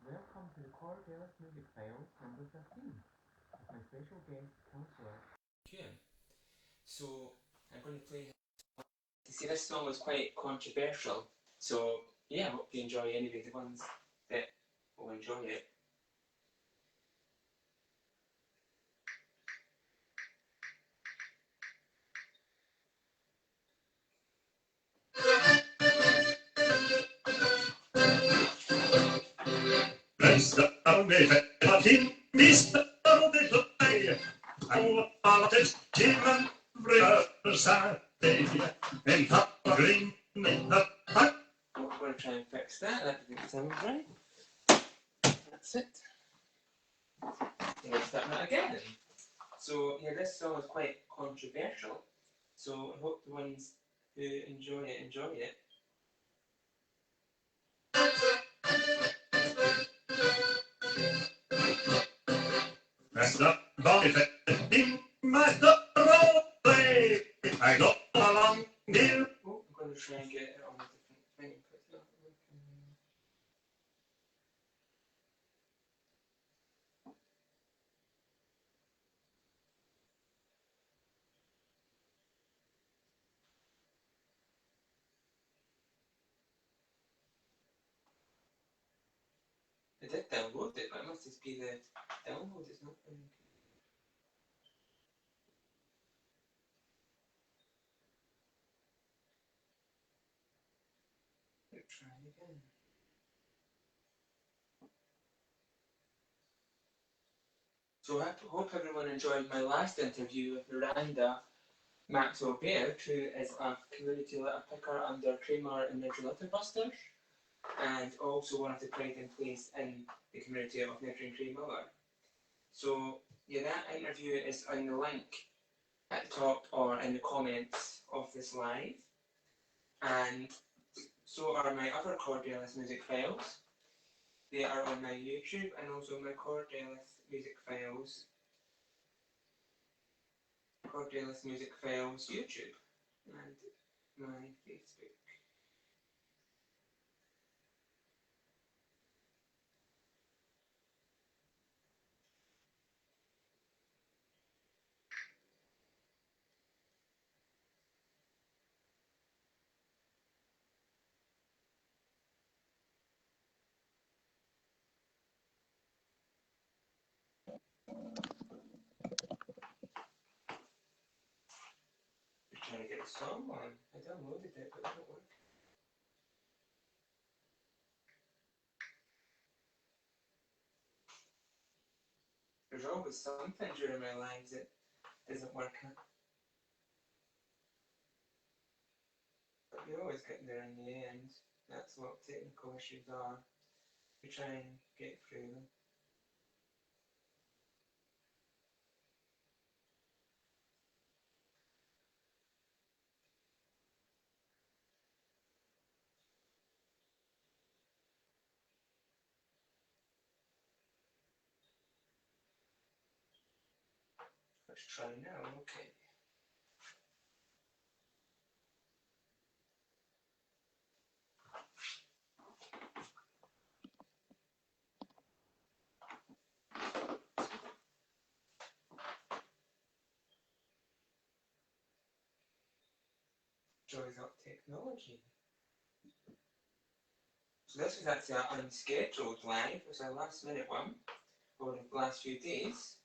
Welcome to the Chord Ellis Music Files number 15 with my special guest, councillor mcEwan. So I'm going to play. You see, this song was quite controversial, so yeah, I hope you enjoy anyway, the ones that will enjoy it. We're going to try and fix that. Everything sounds right. That's it. I'm going to start that again. So yeah, this song is quite controversial. So I hope the ones who enjoy it enjoy it. I go along here. Oh, I'm going to try and get it on a different thing. I did download it, but it must just be the download. It's not very good. Let's try again. So I hope everyone enjoyed my last interview with Miranda Maxwell Baird, who is a community litter picker under Kramer and Ridge Litter Busters, and also one of the pride and place in the community of Nidri and Kramer. So yeah, that interview is on the link at the top or in the comments of this live, and so are my other Chord Ellis music files. They are on my YouTube and also my Chord Ellis music files YouTube and my Facebook. Just trying to get the song on. I downloaded it, but it didn't work. There's always something during my lives that isn't working. But we always get there in the end. That's what technical issues are. We try and get through them. Let's try now, okay. Joys of technology. So this was actually an unscheduled live. It was a last minute one over the last few days.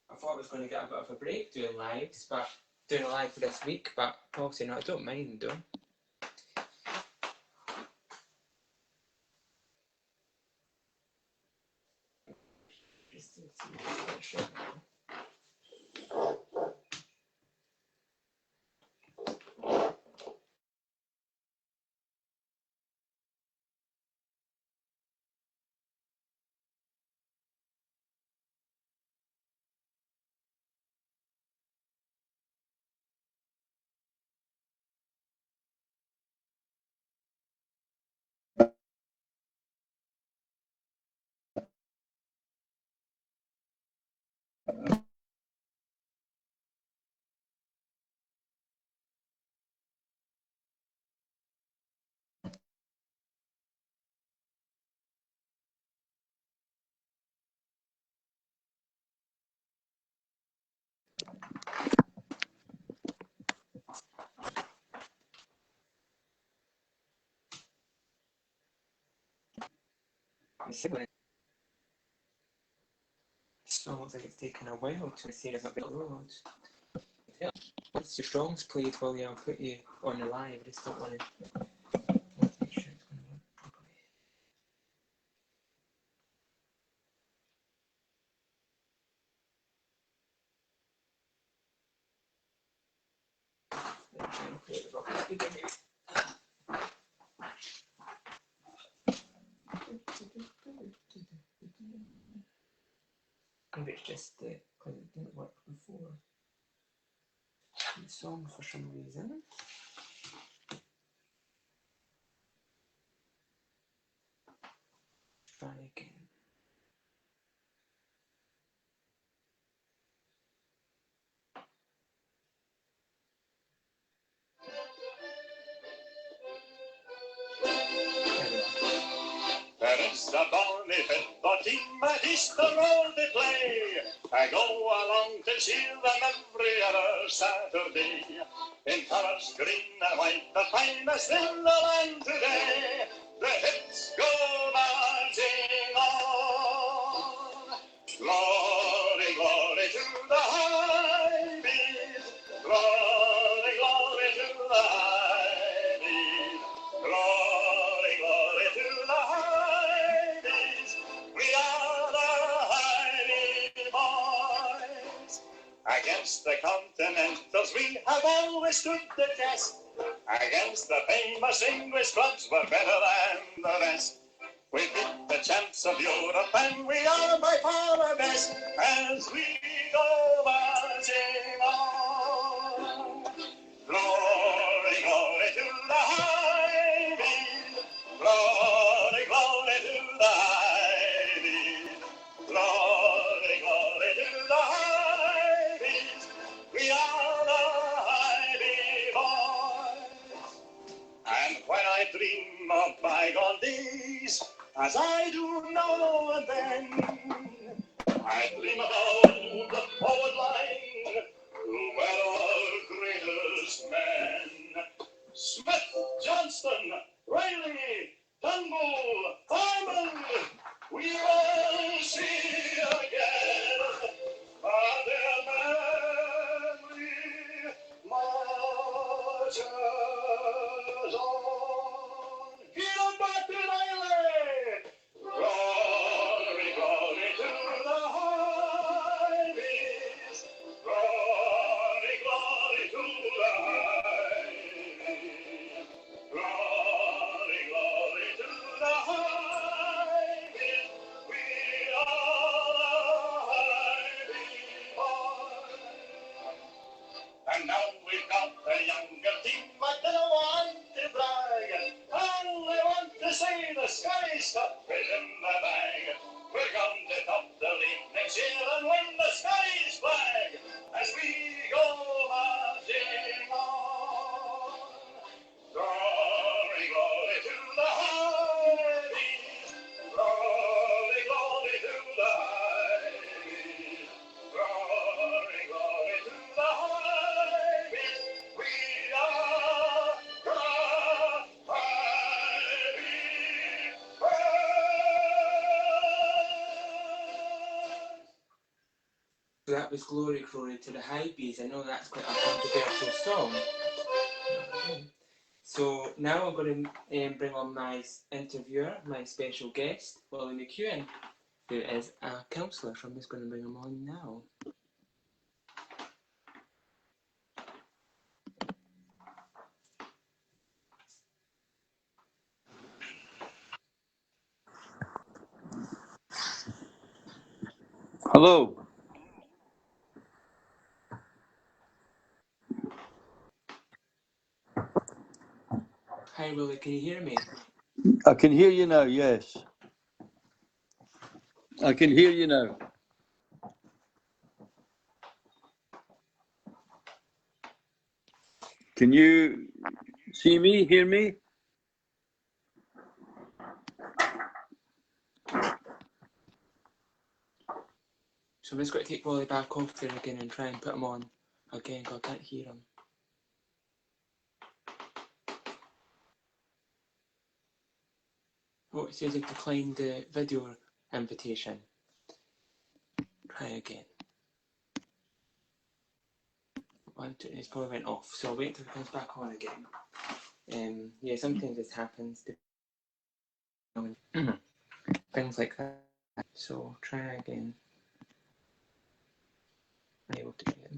I thought I was going to get a bit of a break doing lives, but doing a live for this week, but obviously not. I don't mind though. So looks like it's taken a while to see if it load. Yeah. Once your songs played, Willie, I'll put you on the live. I just don't want to. Let's make sure it's going to work properly. Maybe it's just because it didn't work before. The song for some reason. Try again. There is a bonny 15 Methodist road they play. I go along to see them every other Saturday. In colours green and white, the finest in the land today. The hits go marching on. Glory, glory to the high beat. Glory, glory to the high beat. Glory, glory to the high beat. We are the high boys. Against the Continentals we have always stood the test. Against the famous English clubs we're better than the rest. We beat the champs of Europe and we are by far the best as we go marching on. Glory, glory to the high beat. Glory, glory to the high beat. Glory, glory to the high beat. We are the high beat boys. And when I dream of bygone days, as I do now and then, I dream about the forward line, who were our greatest men. Smith, Johnston, Riley, Turnbull, Harmon, we will see again. But their memory marches on. Heel back to Riley! Glory, glory to the high beat. Glory, glory to the high beat. Glory, glory to the high beat. We are the high beat boys. And now we've got a younger team, but they don't want to brag. And they want to say the Sky Cup is in the bag. We're going to top the league next year and win the Sky's flag as we go marching on. Glory, glory to the high beat. Glory, glory to the high beat. Glory, glory to the high beat. We are the high beat boys. So that was Glory, Glory to the High Bees. I know that's quite a controversial song. So now I'm going to bring on my interviewer, my special guest, Willie mcEwan, who is a councillor. So I'm just going to bring him on now. Hello. Hi Willie, can you hear me? I can hear you now, yes. I can hear you now. Can you see me, hear me? So I'm just going to take Willie back off there again and try and put him on again because I can't hear him. Oh, it says you've declined the video invitation. Try again. It's probably went off, so I'll wait till it comes back on again. Yeah, sometimes this happens. Things like that. So try again. I'm able to do it.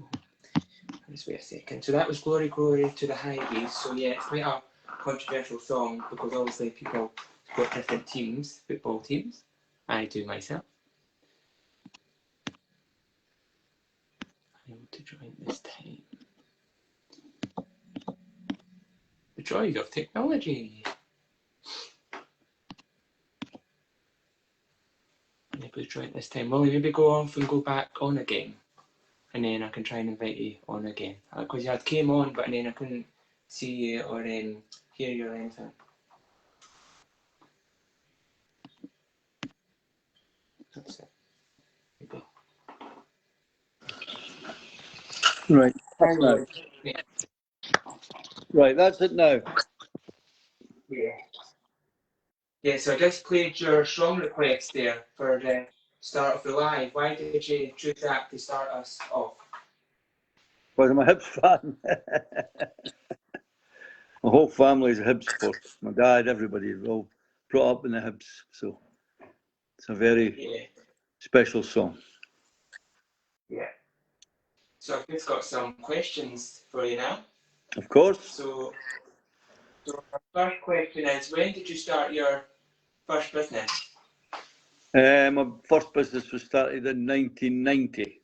Just wait a second. So that was Glory Glory to the Highways. So yeah, it's quite a controversial song because obviously people got different teams, football teams. I do myself. I'm able to join this time. The joys of technology. I'm able to join this time. Will you maybe go off and go back on again? And then I can try and invite you on again. Because you had came on, but then I couldn't see you or hear you or anything. That's it. Maybe. Right. That's now. Yeah. Right, that's it now. Yeah. Yeah, so I just played your song request there for the start of the live. Why did you choose that to start us off? Because I'm a Hibs fan. My whole family's a Hibs support. My dad, everybody, we're all brought up in the Hibs. So it's a very special song. Yeah. So I've just got some questions for you now. Of course. So our first question is, when did you start your first business? My first business was started in 1990.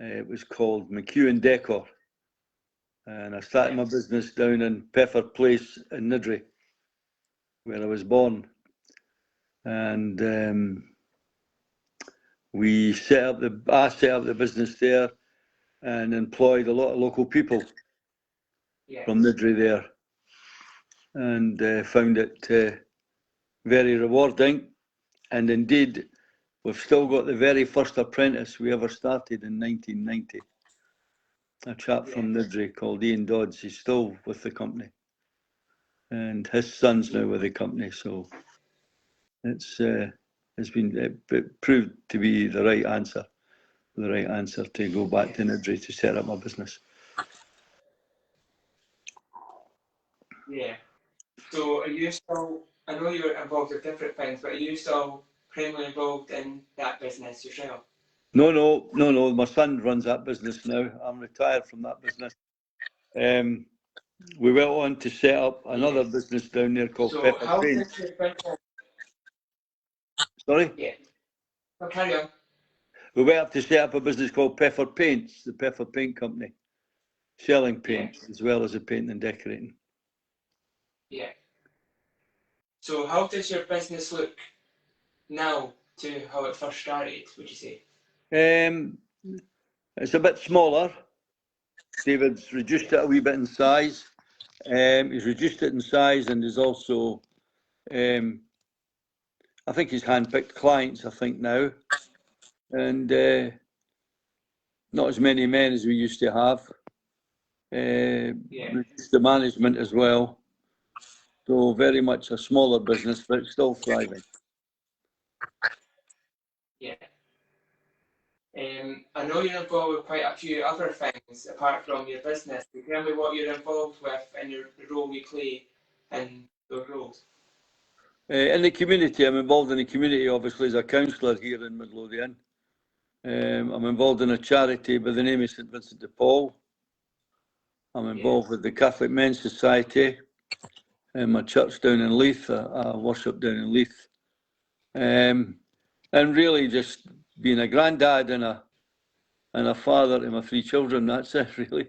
It was called mcEwan Decor. And I started my business down in Peffer Place in Niddrie, where I was born. And I set up the business there and employed a lot of local people from Niddrie there. And found it very rewarding. And indeed, we've still got the very first apprentice we ever started in 1990. A chap from Niddrie called Ian Dodds. He's still with the company. And his son's now with the company. So it proved to be the right answer to go back to Niddrie to set up my business. Yeah. So are you still, I know you're involved with different things, but are you still primarily involved in that business yourself? No. My son runs that business now. I'm retired from that business. We went on to set up another business down there called Pepper Paint. Sorry? Yeah. Well, carry on. We went up to set up a business called Peffer Paints, the Peffer Paint Company, selling paint as well as the painting and decorating. Yeah. So how does your business look now to how it first started, would you say? It's a bit smaller. David's reduced it a wee bit in size. He's reduced it in size and is also, I think he's handpicked clients, I think now. And not as many men as we used to have. Reduced the management as well. So very much a smaller business, but it's still thriving. Yeah. I know you're involved with quite a few other things apart from your business. Can you tell me what you're involved with and the role you play in those roles? In the community, I'm involved in the community, obviously, as a councillor here in Midlothian. I'm involved in a charity by the name of St Vincent de Paul. I'm involved with the Catholic Men's Society and my church down in Leith. I worship down in Leith. And really just being a granddad and a father to my 3 children, that's it really.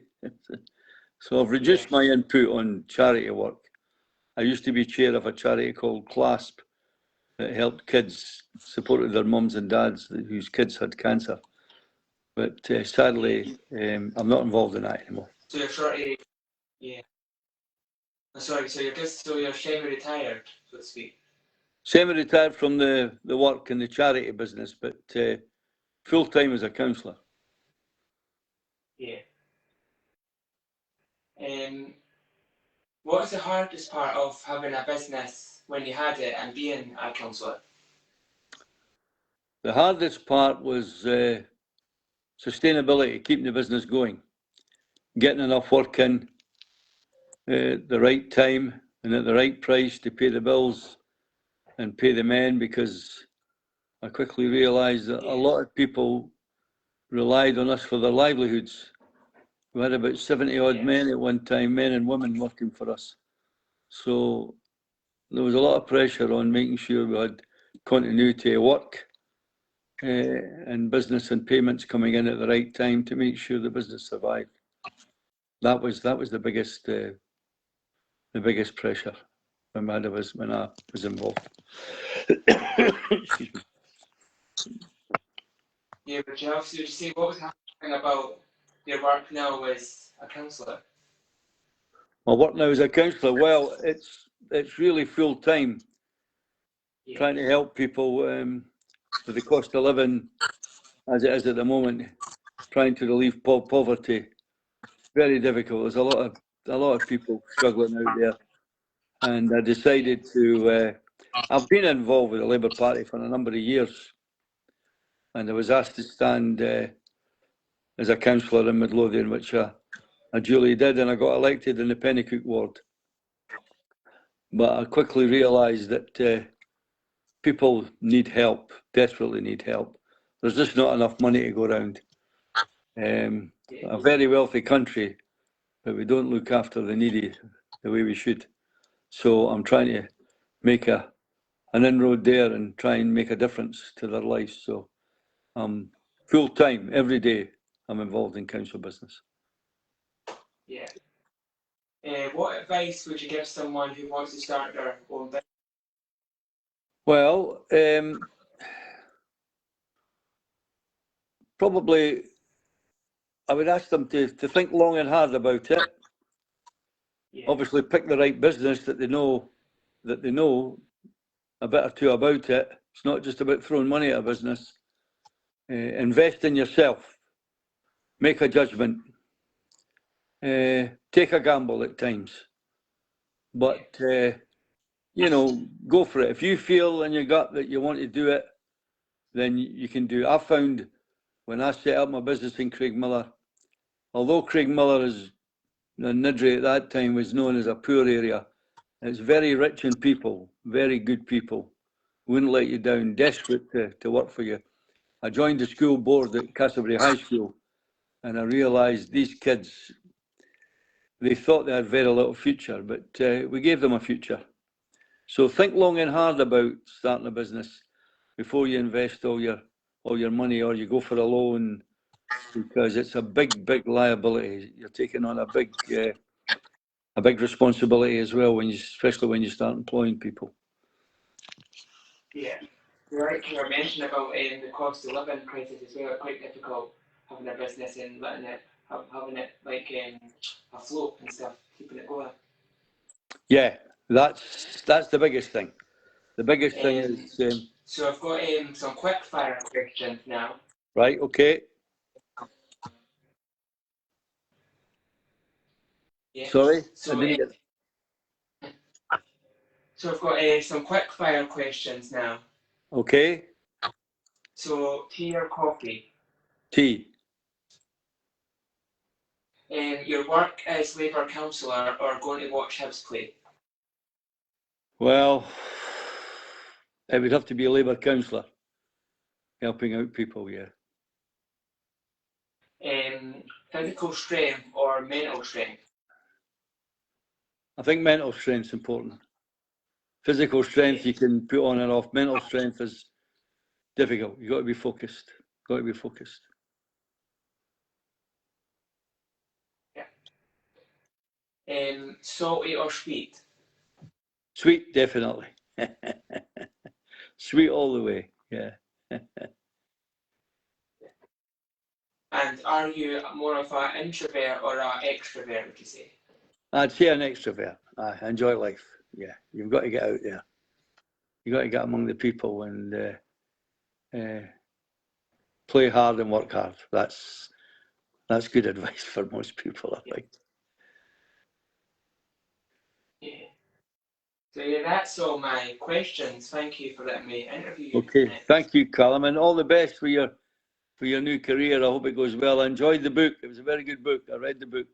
So I've reduced my input on charity work. I used to be chair of a charity called CLASP that helped kids, supported their mums and dads whose kids had cancer. But sadly, I'm not involved in that anymore. So you're sort of, so you're semi-retired, so to speak. Semi-retired from the work in the charity business, but full-time as a councillor. Yeah. What is the hardest part of having a business when you had it and being a councillor? The hardest part was sustainability, keeping the business going, getting enough work in at the right time and at the right price to pay the bills and pay the men, because I quickly realised that a lot of people relied on us for their livelihoods. We had about 70 odd men at one time, men and women working for us. So there was a lot of pressure on making sure we had continuity of work and business and payments coming in at the right time to make sure the business survived. That was the biggest pressure when I was involved. Excuse me. Yeah, but you obviously would say what was happening about your work now as a councillor? My work now as a councillor, well, it's really full time, trying to help people with the cost of living as it is at the moment, trying to relieve poverty. Very difficult. There's a lot of people struggling out there, and I decided to. I've been involved with the Labour Party for a number of years, and I was asked to stand as a councillor in Midlothian, which I duly did, and I got elected in the Pennycook ward. But I quickly realised that people need help, desperately need help. There's just not enough money to go around. A very wealthy country, but we don't look after the needy the way we should. So I'm trying to make an inroad there and try and make a difference to their lives. So full time, every day, I'm involved in council business. Yeah. What advice would you give someone who wants to start their own business? Well, probably I would ask them to think long and hard about it. Yeah. Obviously, pick the right business that they know a bit or two about it. It's not just about throwing money at a business. Invest in yourself. Make a judgment. Take a gamble at times. But, go for it. If you feel in your gut that you want to do it, then you can do it. I found when I set up my business in Craigmillar, although Craigmillar is, the Nidri at that time was known as a poor area, it's very rich in people, very good people, wouldn't let you down, desperate to work for you. I joined the school board at Castleberry High School, and I realised these kids, they thought they had very little future, but we gave them a future. So think long and hard about starting a business before you invest all your money or you go for a loan, because it's a big liability. You're taking on a big responsibility as well, especially when you start employing people. Yeah. Right, you were mentioning about the cost of living crisis as well. It's quite difficult having a business and having it like afloat and stuff, keeping it going. Yeah, that's the biggest thing. The biggest thing is. So I've got some quick fire questions now. Right. Okay. Yeah. Sorry. So, so I've got some quick fire questions now. Okay. So tea or coffee? Tea. Your work as Labour councillor or going to watch Hibs play? Well, it would have to be a Labour councillor, helping out people. Yeah. Physical strength or mental strength? I think mental strength's important. Physical strength you can put on and off. Mental strength is difficult. You've got to be focused. Yeah. Salty or sweet? Sweet, definitely. Sweet all the way. Yeah. And are you more of an introvert or an extrovert, would you say? I'd say an extrovert. I enjoy life. Yeah, you've got to get out there. You've got to get among the people and play hard and work hard. That's good advice for most people, I think. Yeah. So yeah, that's all my questions. Thank you for letting me interview you. Okay, thank you, Callum, and all the best for your new career. I hope it goes well. I enjoyed the book. It was a very good book. I read the book.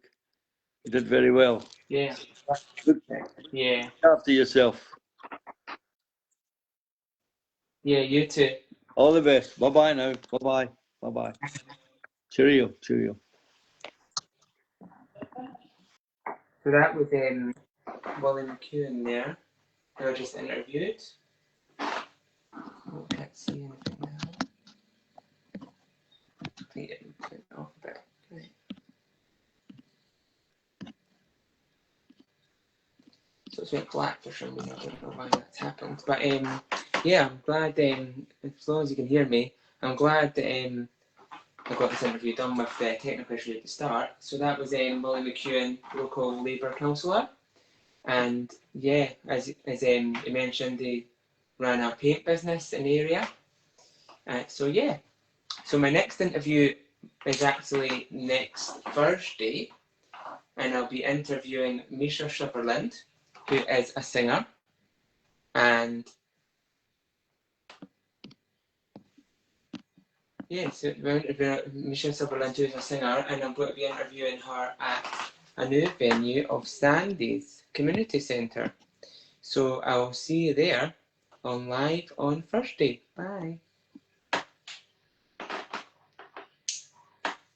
You did very well. Yeah. Yeah. Look after yourself. Yeah, you too. All the best. Bye-bye now. Bye-bye. Bye-bye. Cheerio. Cheerio. So that was Willie mcEwan there, who I just interviewed. Oh, can't see anything now. I think it went off a bit. Right. So it's went black for some reason. I don't know why that's happened. But yeah, I'm glad, as long as you can hear me, I'm glad that I got this interview done with the technical issue at the start. So that was Willie mcEwan, local Labour councillor. And yeah, as he mentioned, he ran a paint business in the area. So yeah, so my next interview is actually next Thursday, and I'll be interviewing Misha Sutherland, who is a singer, and yeah, so we're interviewing Misha Sutherland, who is a singer, and I'm going to be interviewing her at a new venue of Sandy's Community Centre. So I'll see you there on live on Thursday. Bye.